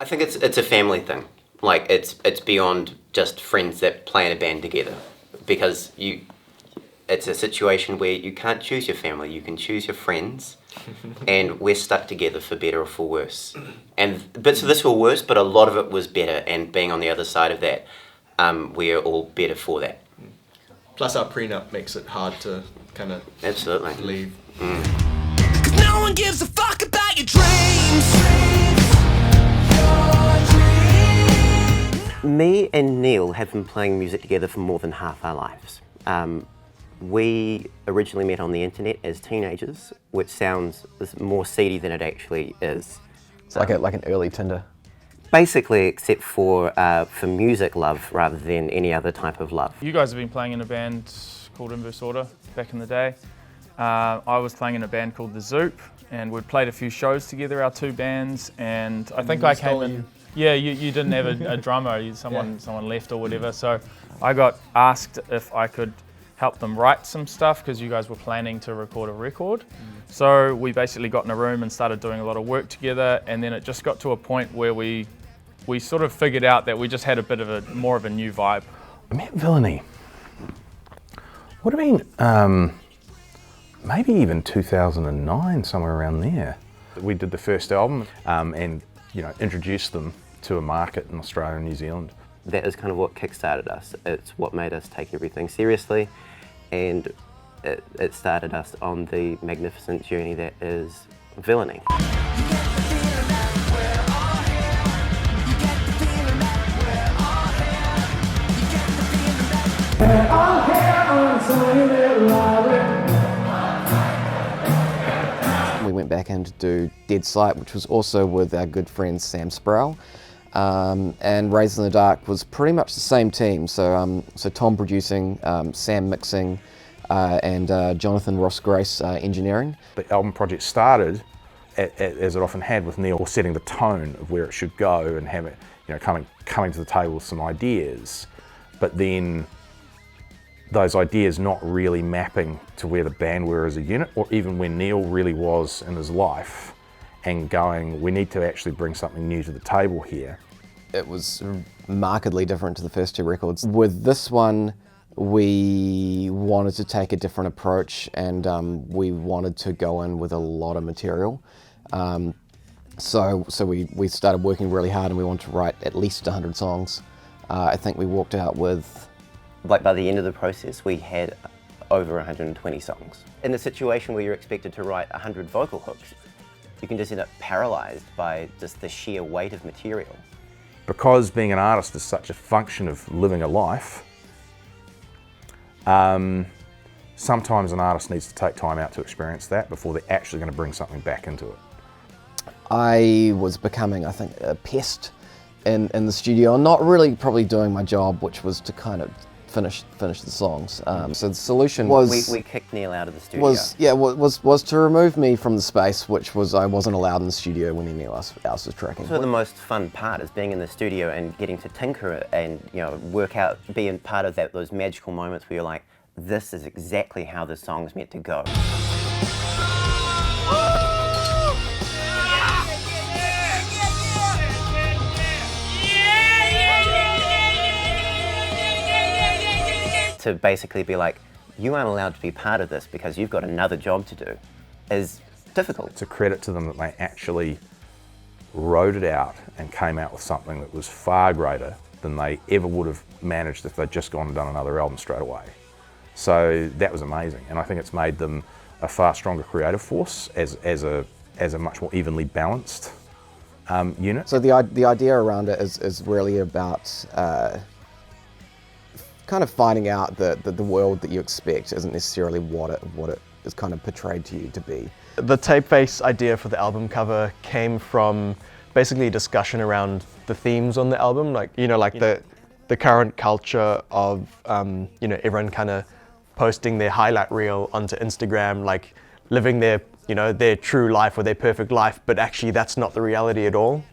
I think it's a family thing. Like it's beyond just friends that play in a band together, because it's a situation where you can't choose your family, you can choose your friends, and we're stuck together for better or for worse. And bits of this were worse, but a lot of it was better, and being on the other side of that, we're all better for that. Plus our prenup makes it hard to kind of Absolutely leave. No one gives a fuck about your dreams. Me and Neil have been playing music together for more than half our lives. We originally met on the internet as teenagers, which sounds more seedy than it actually is. It's like an early Tinder. Basically, except for music love rather than any other type of love. You guys have been playing in a band called Inverse Order back in the day. I was playing in a band called The Zoop, and we'd played a few shows together, our two bands, and I think I came in... Yeah, you didn't have a drummer, someone left or whatever, so I got asked if I could help them write some stuff because you guys were planning to record a record. So we basically got in a room and started doing a lot of work together, and then it just got to a point where we sort of figured out that we just had a bit of more of a new vibe. I met Villainy. Would have been maybe even 2009, somewhere around there. We did the first album and introduced them to a market in Australia and New Zealand. That is kind of what kickstarted us. It's what made us take everything seriously, and it started us on the magnificent journey that is Villainy. We went back in to do Dead Sight, which was also with our good friend Sam Sproul. And Raised in the Dark was pretty much the same team. So Tom producing, Sam mixing, and Jonathan Ross Grace engineering. The album project started, as it often had, with Neil setting the tone of where it should go and having, coming to the table with some ideas, but then those ideas not really mapping to where the band were as a unit, or even where Neil really was in his life, and going, we need to actually bring something new to the table here. It was markedly different to the first two records. With this one, we wanted to take a different approach, and we wanted to go in with a lot of material. So we started working really hard, and we wanted to write at least 100 songs. I think we walked out with... Like by the end of the process, we had over 120 songs. In a situation where you're expected to write 100 vocal hooks, you can just end up paralyzed by just the sheer weight of material. Because being an artist is such a function of living a life, sometimes an artist needs to take time out to experience that before they're actually going to bring something back into it. I was becoming, I think, a pest in the studio, and not really probably doing my job, which was to kind of finish the songs. So the solution was... We kicked Neil out of the studio. Was to remove me from the space, which was I wasn't allowed in the studio when anyone else was tracking. So the most fun part is being in the studio and getting to tinker and work out, being part of those magical moments where you're like, this is exactly how the song's meant to go. To basically be like, you aren't allowed to be part of this because you've got another job to do, is difficult. It's a credit to them that they actually wrote it out and came out with something that was far greater than they ever would have managed if they'd just gone and done another album straight away. So that was amazing, and I think it's made them a far stronger creative force as a much more evenly balanced unit. So the idea around it is really about kind of finding out that the world that you expect isn't necessarily what it is kind of portrayed to you to be. The typeface idea for the album cover came from basically a discussion around the themes on the album, like the current culture of everyone kind of posting their highlight reel onto Instagram, like living their true life or their perfect life, but actually that's not the reality at all.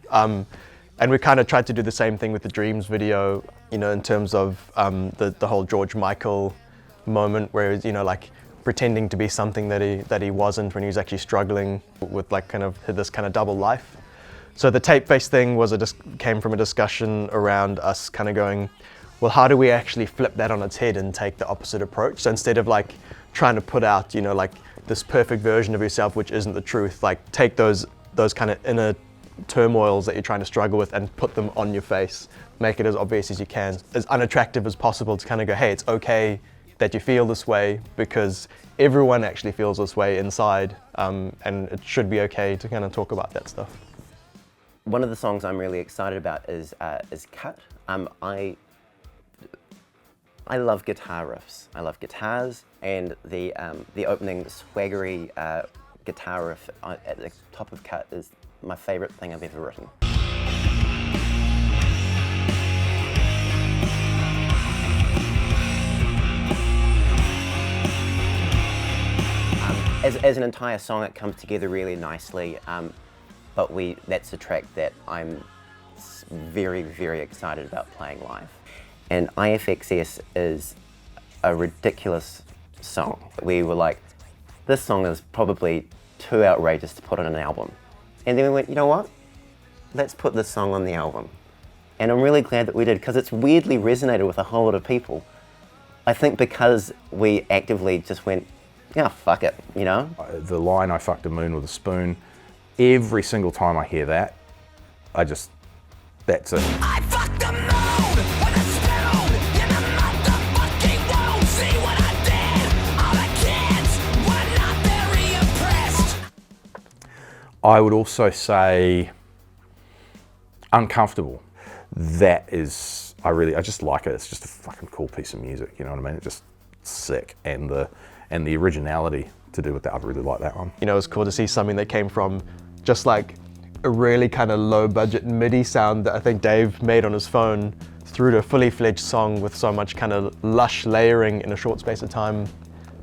And we kind of tried to do the same thing with the Dreams video, in terms of the whole George Michael moment, where he was, pretending to be something that he wasn't when he was actually struggling with kind of this kind of double life. So the tape-based thing was came from a discussion around us kind of going, well, how do we actually flip that on its head and take the opposite approach? So instead of like trying to put out, you know, like this perfect version of yourself, which isn't the truth, like take those kind of inner turmoils that you're trying to struggle with and put them on your face, make it as obvious as you can, as unattractive as possible, to kind of go, hey, it's okay that you feel this way because everyone actually feels this way inside, and it should be okay to kind of talk about that stuff. One of the songs I'm really excited about is Cut. I love guitar riffs. I love guitars, and the opening swaggery guitar riff at the top of Cut is my favourite thing I've ever written. As an entire song, it comes together really nicely, but that's a track that I'm very, very excited about playing live. And IFXS is a ridiculous song. We were like, this song is probably too outrageous to put on an album. And then we went, you know what? Let's put this song on the album. And I'm really glad that we did, because it's weirdly resonated with a whole lot of people. I think because we actively just went, yeah, fuck it, you know? The line, I fucked a moon with a spoon, every single time I hear that, that's it. I fucked the moon with a spoon in the motherfucking womb. See what I did? All the kids were not very impressed. I would also say Uncomfortable. That is, I just like it. It's just a fucking cool piece of music, you know what I mean? It's just sick, and the originality to do with that, I really like that one. You know, it was cool to see something that came from just like a really kind of low budget MIDI sound that I think Dave made on his phone through to a fully fledged song with so much kind of lush layering in a short space of time.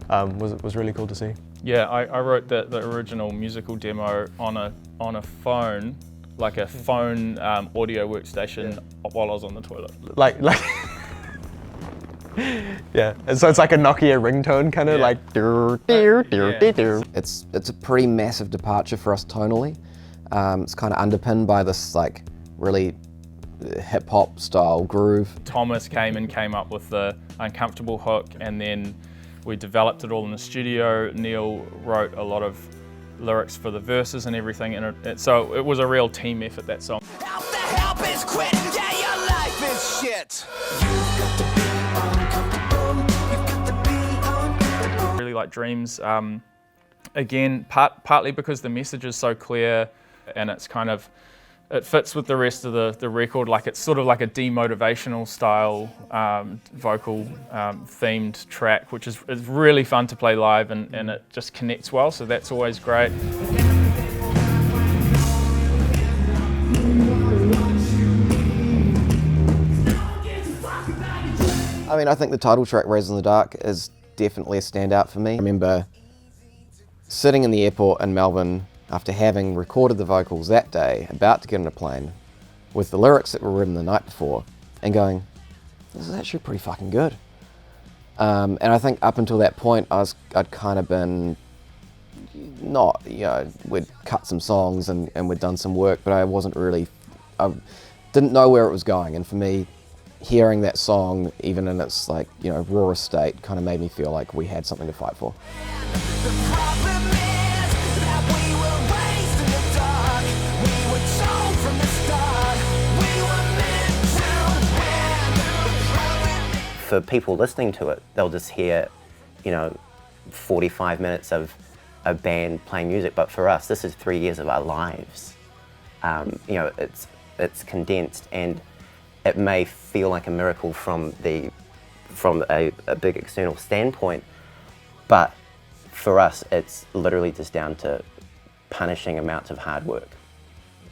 Was really cool to see. Yeah, I wrote the original musical demo on a phone, like a phone audio workstation, while I was on the toilet. Like yeah, and so it's like a Nokia ringtone, kind of like It's a pretty massive departure for us tonally. It's kind of underpinned by this like really hip hop style groove. Thomas came up with the Uncomfortable hook, and then we developed it all in the studio. Neil wrote a lot of lyrics for the verses and everything, and so it was a real team effort, that song. Help the help is quit. Yeah, your life is shit. Really like Dreams. Again, partly because the message is so clear, and it's kind of, it fits with the rest of the record. Like it's sort of like a demotivational style vocal themed track, which is really fun to play live, and it just connects well, so that's always great. I mean, I think the title track, Raised in the Dark, is definitely a standout for me. I remember sitting in the airport in Melbourne after having recorded the vocals that day, about to get on a plane, with the lyrics that were written the night before, and going, this is actually pretty fucking good. And I think up until that point, I'd kind of been not, you know, we'd cut some songs and we'd done some work, but I didn't know where it was going. And for me, hearing that song, even in its like, you know, rawest state, kind of made me feel like we had something to fight for. The problem is that we were raised in the dark. We were told from the start we were meant to win. For people listening to it, they'll just hear, you know, 45 minutes of a band playing music, but for us, this is 3 years of our lives. You know, it's condensed, and it may feel like a miracle from a big external standpoint, but for us, it's literally just down to punishing amounts of hard work.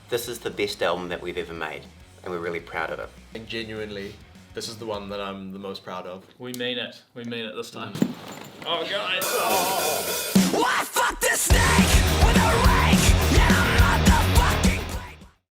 This is the best album that we've ever made, and we're really proud of it. And genuinely, this is the one that I'm the most proud of. We mean it this time. Oh guys! Why fuck the snake with a rat?